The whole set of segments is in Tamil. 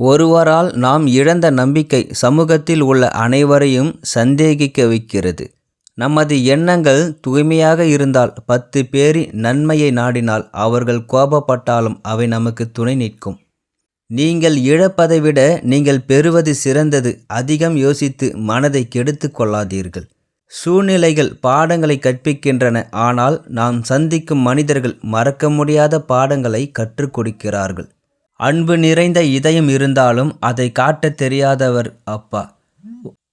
ஒருவரால் நாம் இழந்த நம்பிக்கை சமூகத்தில் உள்ள அனைவரையும் சந்தேகிக்க வைக்கிறது. நமது எண்ணங்கள் தூய்மையாக இருந்தால் 10 பேரின் நன்மையை நாடினால் அவர்கள் கோபப்பட்டாலும் அவை நமக்கு துணை நிற்கும். நீங்கள் இழப்பதை விட நீங்கள் பெறுவது சிறந்தது. அதிகம் யோசித்து மனதை கெடுத்து கொள்ளாதீர்கள். சூழ்நிலைகள் பாடங்களை கற்பிக்கின்றன, ஆனால் நாம் சந்திக்கும் மனிதர்கள் மறக்க முடியாத பாடங்களை கற்றுக் கொடுக்கிறார்கள். அன்பு நிறைந்த இதயம் இருந்தாலும் அதை காட்டத் தெரியாதவர் அப்பா.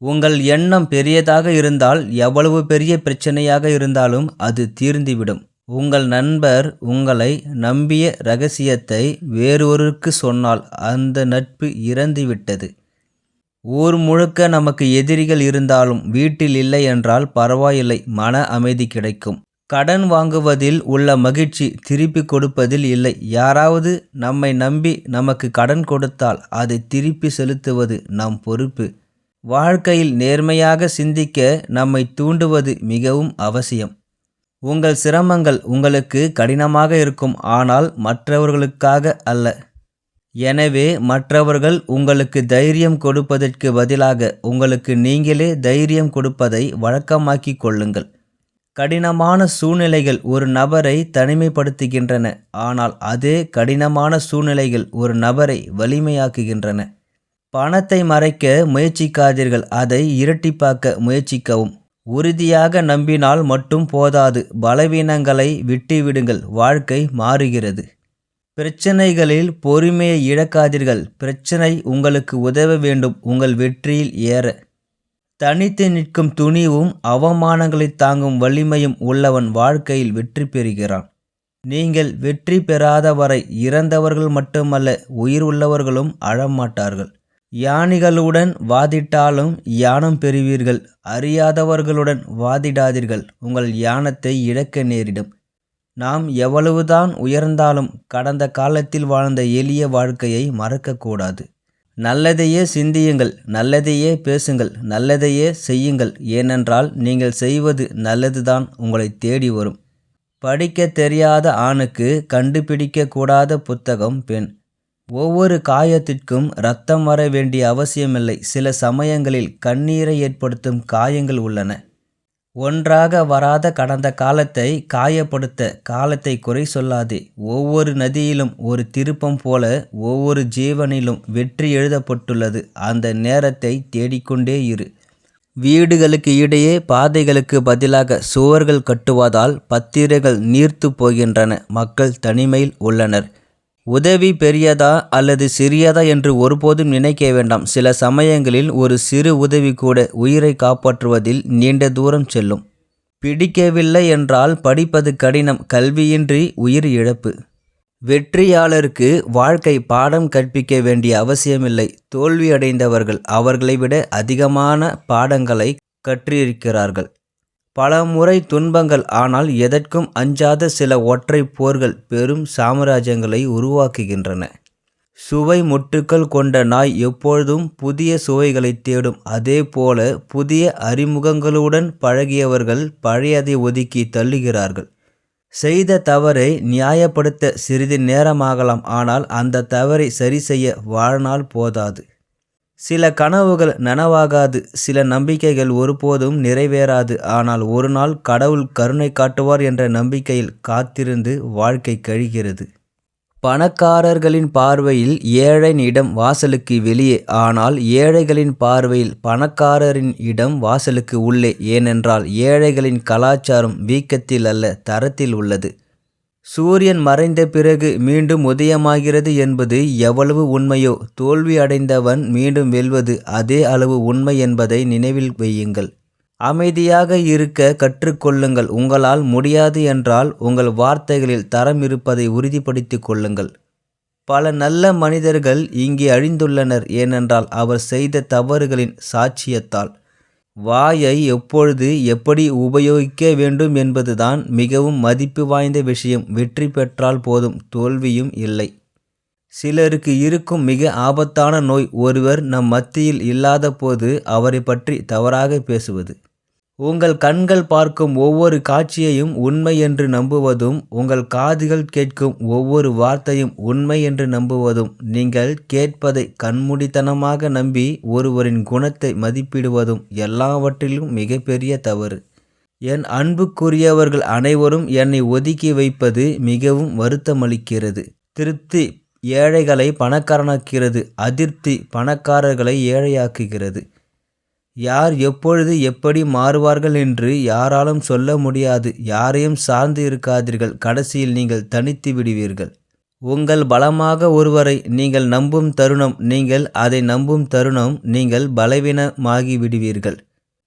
உங்கள் எண்ணம் பெரியதாக இருந்தால் எவ்வளவு பெரிய பிரச்சனையாக இருந்தாலும் அது தீர்ந்துவிடும். உங்கள் நண்பர் உங்களை நம்பிய இரகசியத்தை வேறொருக்கு சொன்னால் அந்த நட்பு இறந்துவிட்டது. ஊர் முழுக்க நமக்கு எதிரிகள் இருந்தாலும் வீட்டில் இல்லை என்றால் பரவாயில்லை, மன அமைதி கிடைக்கும். கடன் வாங்குவதில் உள்ள மகிழ்ச்சி திருப்பி கொடுப்பதில் இல்லை. யாராவது நம்மை நம்பி நமக்கு கடன் கொடுத்தால் அதை திருப்பி செலுத்துவது நம் பொறுப்பு. வாழ்க்கையில் நேர்மையாக சிந்திக்க நம்மை தூண்டுவது மிகவும் அவசியம். உங்கள் சிரமங்கள் உங்களுக்கு கடினமாக இருக்கும், ஆனால் மற்றவர்களுக்காக அல்ல. எனவே மற்றவர்கள் உங்களுக்கு தைரியம் கொடுப்பதற்கு பதிலாக உங்களுக்கு நீங்களே தைரியம் கொடுப்பதை வழக்கமாக்கிக் கொள்ளுங்கள். கடினமான சூழ்நிலைகள் ஒரு நபரை தனிமைப்படுத்துகின்றன, ஆனால் அதே கடினமான சூழ்நிலைகள் ஒரு நபரை வலிமையாக்குகின்றன. பணத்தை மறைக்க முயற்சிக்காதீர்கள், அதை இரட்டிப்பாக்க முயற்சிக்கவும். உறுதியாக நம்பினால் மட்டும் போதாது, பலவீனங்களை விட்டுவிடுங்கள். வாழ்க்கை மாறுகிறது. பிரச்சனைகளில் பொறுமையை இழக்காதீர்கள். பிரச்சனை உங்களுக்கு உதவ வேண்டும் உங்கள் வெற்றியில் ஏற. தனித்து நிற்கும் துணிவும் அவமானங்களை தாங்கும் வலிமையும் உள்ளவன் வாழ்க்கையில் வெற்றி பெறுகிறான். நீங்கள் வெற்றி பெறாத வரை இறந்தவர்கள் மட்டுமல்ல, உயிர் உள்ளவர்களும் அழமாட்டார்கள். ஞானிகளுடன் வாதிட்டாலும் ஞானம் பெறுவீர்கள். அறியாதவர்களுடன் வாதிடாதீர்கள், உங்கள் ஞானத்தை இழக்க நேரிடும். நாம் எவ்வளவுதான் உயர்ந்தாலும் கடந்த காலத்தில் வாழ்ந்த எளிய வாழ்க்கையை மறக்கக்கூடாது. நல்லதையே சிந்தியுங்கள், நல்லதையே பேசுங்கள், நல்லதையே செய்யுங்கள். ஏனென்றால் நீங்கள் செய்வது நல்லதுதான் உங்களை தேடி வரும். படிக்க தெரியாத ஆணுக்கு கண்டுபிடிக்க கூடாத புத்தகம் பெண். ஒவ்வொரு காயத்திற்கும் இரத்தம் வர வேண்டிய அவசியமில்லை. சில சமயங்களில் கண்ணீரை ஏற்படுத்தும் காயங்கள் உள்ளன. ஒன்றாக வராத கடந்த காலத்தை காயப்படுத்த காலத்தை குறை சொல்லாதே. ஒவ்வொரு நதியிலும் ஒரு திருப்பம் போல ஒவ்வொரு ஜீவனிலும் வெற்றி எழுதப்பட்டுள்ளது. அந்த நேரத்தை தேடிக்கொண்டே இரு. வீடுகளுக்கு இடையே பாதைகளுக்கு பதிலாக சுவர்கள் கட்டுவதால் பத்திரைகள் நீர்த்து போகின்றன. மக்கள் தனிமையில் உள்ளனர். உதவி பெரியதா அல்லது சிறியதா என்று ஒருபோதும் நினைக்க வேண்டாம். சில சமயங்களில் ஒரு சிறு உதவி கூட உயிரை காப்பாற்றுவதில் நீண்ட தூரம் செல்லும். பிடிக்கவில்லை என்றால் படிப்பது கடினம். கல்வியின்றி உயிர் இழப்பு. வெற்றியாளருக்கு வாழ்க்கை பாடம் கற்பிக்க வேண்டிய அவசியமில்லை. தோல்வியடைந்தவர்கள் அவர்களை விட அதிகமான பாடங்களை கற்றிருக்கிறார்கள். பல முறை துன்பங்கள், ஆனால் எதற்கும் அஞ்சாத சில ஒற்றை போர்கள் பெரும் சாம்ராஜ்யங்களை உருவாக்குகின்றன. சுவை முட்டுக்கள் கொண்ட நாய் எப்பொழுதும் புதிய சுவைகளை தேடும். அதே போல புதிய அறிமுகங்களுடன் பழகியவர்கள் பழையதை ஒதுக்கி தள்ளுகிறார்கள். செய்த தவறை நியாயப்படுத்த சிறிது நேரமாகலாம், ஆனால் அந்த தவறை சரி செய்ய வாழ்நாள் போதாது. சில கனவுகள் நனவாகாது, சில நம்பிக்கைகள் ஒருபோதும் நிறைவேறாது. ஆனால் ஒரு நாள் கடவுள் கருணை காட்டுவார் என்ற நம்பிக்கையில் காத்திருந்து வாழ்க்கை கழிகிறது. பணக்காரர்களின் பார்வையில் ஏழையின் இடம் வாசலுக்கு வெளியே, ஆனால் ஏழைகளின் பார்வையில் பணக்காரரின் இடம் வாசலுக்கு உள்ளே. ஏனென்றால் ஏழைகளின் கலாச்சாரம் வீக்கத்தில் அல்ல, தரத்தில் உள்ளது. சூரியன் மறைந்த பிறகு மீண்டும் உதயமாகிறது என்பது எவ்வளவு உண்மையோ, தோல்வி அடைந்தவன் மீண்டும் வெல்வது அதே அளவு உண்மை என்பதை நினைவில் வையுங்கள். அமைதியாக இருக்க கற்றுக்கொள்ளுங்கள். உங்களால் முடியாது என்றால் உங்கள் வார்த்தைகளில் தரம் இருப்பதை உறுதிப்படுத்திக் கொள்ளுங்கள். பல நல்ல மனிதர்கள் இங்கே அழிந்துள்ளனர், ஏனென்றால் அவர் செய்த தவறுகளின் சாட்சியத்தால். வாயை எப்பொழுது எப்படி உபயோகிக்க வேண்டும் என்பதுதான் மிகவும் மதிப்பு வாய்ந்த விஷயம். வெற்றி பெற்றால் போதும், தோல்வியும் இல்லை. சிலருக்கு இருக்கும் மிக ஆபத்தான நோய் ஒருவர் நம் மத்தியில் இல்லாத போது அவரை பற்றி தவறாக பேசுவது. உங்கள் கண்கள் பார்க்கும் ஒவ்வொரு காட்சியையும் உண்மை என்று நம்புவதும், உங்கள் காதுகள் கேட்கும் ஒவ்வொரு வார்த்தையும் உண்மை என்று நம்புவதும், நீங்கள் கேட்பதை கண்மூடித்தனமாக நம்பி ஒருவரின் குணத்தை மதிப்பிடுவதும் எல்லாவற்றிலும் மிகப்பெரிய தவறு. என் அன்புக்குரியவர்கள் அனைவரும் என்னை ஒதுக்கி வைப்பது மிகவும் வருத்தமளிக்கிறது. திருப்தி ஏழைகளை பணக்காரனாக்கிறது, அதிருப்தி பணக்காரர்களை ஏழையாக்குகிறது. யார் எப்பொழுது எப்படி மாறுவார்கள் என்று யாராலும் சொல்ல முடியாது. யாரையும் சார்ந்து இருக்காதீர்கள், கடைசியில் நீங்கள் தனித்து விடுவீர்கள். உங்கள் பலமாக ஒருவரை நீங்கள் நம்பும் தருணம், நீங்கள் அதை நம்பும் தருணம் நீங்கள் பலவீனமாகி விடுவீர்கள்.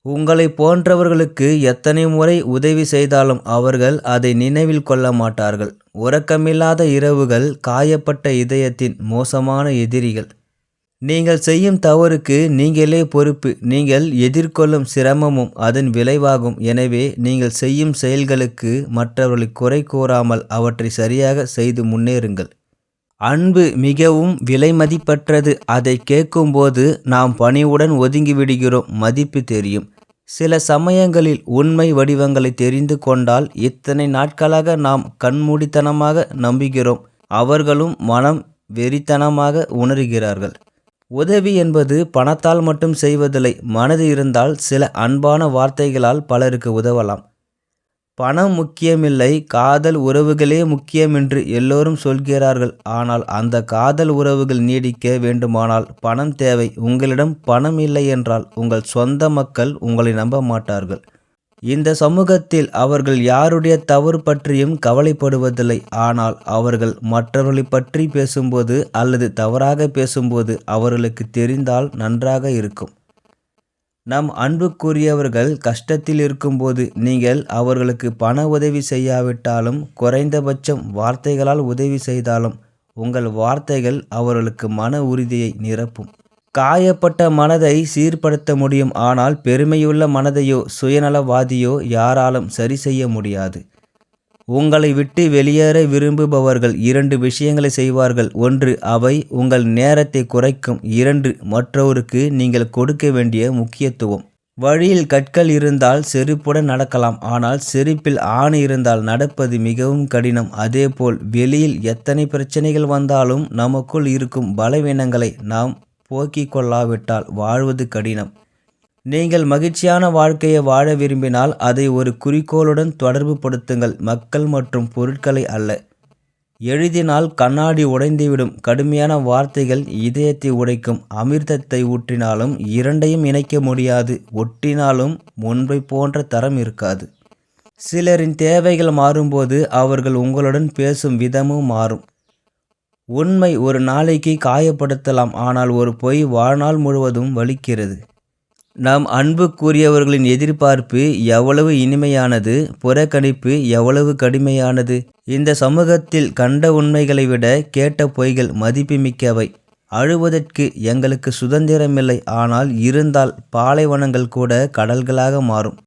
உங்களை போன்றவர்களுக்கு எத்தனை முறை உதவி செய்தாலும் அவர்கள் அதை நினைவில் கொள்ள மாட்டார்கள். உறக்கமில்லாத இரவுகள் காயப்பட்ட இதயத்தின் மோசமான எதிரிகள். நீங்கள் செய்யும் தவறுக்கு நீங்களே பொறுப்பு. நீங்கள் எதிர்கொள்ளும் சிரமமும் அதன் விளைவாகும். எனவே நீங்கள் செய்யும் செயல்களுக்கு மற்றவர்களை குறை கூறாமல் அவற்றை சரியாக செய்து முன்னேறுங்கள். அன்பு மிகவும் விலைமதிப்பற்றது. அதை கேட்கும்போது நாம் பணிவுடன் ஒதுங்கிவிடுகிறோம். மதிப்பு தெரியும். சில சமயங்களில் உண்மை வடிவங்களை தெரிந்து கொண்டால் இத்தனை நாட்களாக நாம் கண்மூடித்தனமாக நம்புகிறோம், அவர்களும் மனம் வெறித்தனமாக உணர்கிறார்கள். உதவி என்பது பணத்தால் மட்டும் செய்வதில்லை. மனது இருந்தால் சில அன்பான வார்த்தைகளால் பலருக்கு உதவலாம். பணம் முக்கியமில்லை, காதல் உறவுகளே முக்கியம் என்று எல்லோரும் சொல்கிறார்கள். ஆனால் அந்த காதல் உறவுகள் நீடிக்க வேண்டுமானால் பணம் தேவை. உங்களிடம் பணம் இல்லை என்றால் உங்கள் சொந்த மக்கள் உங்களை நம்ப மாட்டார்கள். இந்த சமூகத்தில் அவர்கள் யாருடைய தவறு பற்றியும் கவலைப்படுவதில்லை. ஆனால் அவர்கள் மற்றவர்களை பற்றி பேசும்போது அல்லது தவறாக பேசும்போது அவர்களுக்கு தெரிந்தால் நன்றாக இருக்கும். நம் அன்புக்குரியவர்கள் கஷ்டத்தில் இருக்கும்போது நீங்கள் அவர்களுக்கு பண உதவி செய்யாவிட்டாலும் குறைந்தபட்சம் வார்த்தைகளால் உதவி செய்தாலும் உங்கள் வார்த்தைகள் அவர்களுக்கு மன உறுதியை நிரப்பும். காயப்பட்ட மனதை சீர்படுத்த முடியும், ஆனால் பெருமையுள்ள மனதையோ சுயநலவாதியோ யாராலும் சரி செய்ய முடியாது. உங்களை விட்டு வெளியேற விரும்புபவர்கள் 2 விஷயங்களை செய்வார்கள். 1, அவை உங்கள் நேரத்தை குறைக்கும். 2, மற்றவருக்கு நீங்கள் கொடுக்க வேண்டிய முக்கியத்துவம். வழியில் கற்கள் இருந்தால் செருப்புடன் நடக்கலாம், ஆனால் செருப்பில் ஆணி இருந்தால் நடப்பது மிகவும் கடினம். அதேபோல் வெளியில் எத்தனை பிரச்சனைகள் வந்தாலும் நமக்குள் இருக்கும் பலவீனங்களை நாம் போக்கிக் கொள்ளாவிட்டால் வாழ்வது கடினம். நீங்கள் மகிழ்ச்சியான வாழ்க்கையை வாழ விரும்பினால் அதை ஒரு குறிக்கோளுடன் தொடர்பு படுத்துங்கள், மக்கள் மற்றும் பொருட்களை அல்ல. எழுதினால் கண்ணாடி உடைந்துவிடும். கடுமையான வார்த்தைகள் இதயத்தை உடைக்கும். அமிர்தத்தை ஊற்றினாலும் இரண்டையும் இணைக்க முடியாது. ஒட்டினாலும் முன்பை போன்ற தரம் இருக்காது. சிலரின் தேவைகள் மாறும்போது அவர்கள் உங்களுடன் பேசும் விதமும் மாறும். உண்மை ஒரு நாளைக்கு காயப்படுத்தலாம், ஆனால் ஒரு பொய் வாழ்நாள் முழுவதும் வலிக்கிறது. நம் அன்புக்குரியவர்களின் எதிர்பார்ப்பு எவ்வளவு இனிமையானது, புறக்கணிப்பு எவ்வளவு கடுமையானது. இந்த சமூகத்தில் கண்ட உண்மைகளை விட கேட்ட பொய்கள் மதிப்புமிக்கவை. அழுவதற்கு எங்களுக்கு சுதந்திரமில்லை, ஆனால் இருந்தால் பாலைவனங்கள் கூட கடல்களாக மாறும்.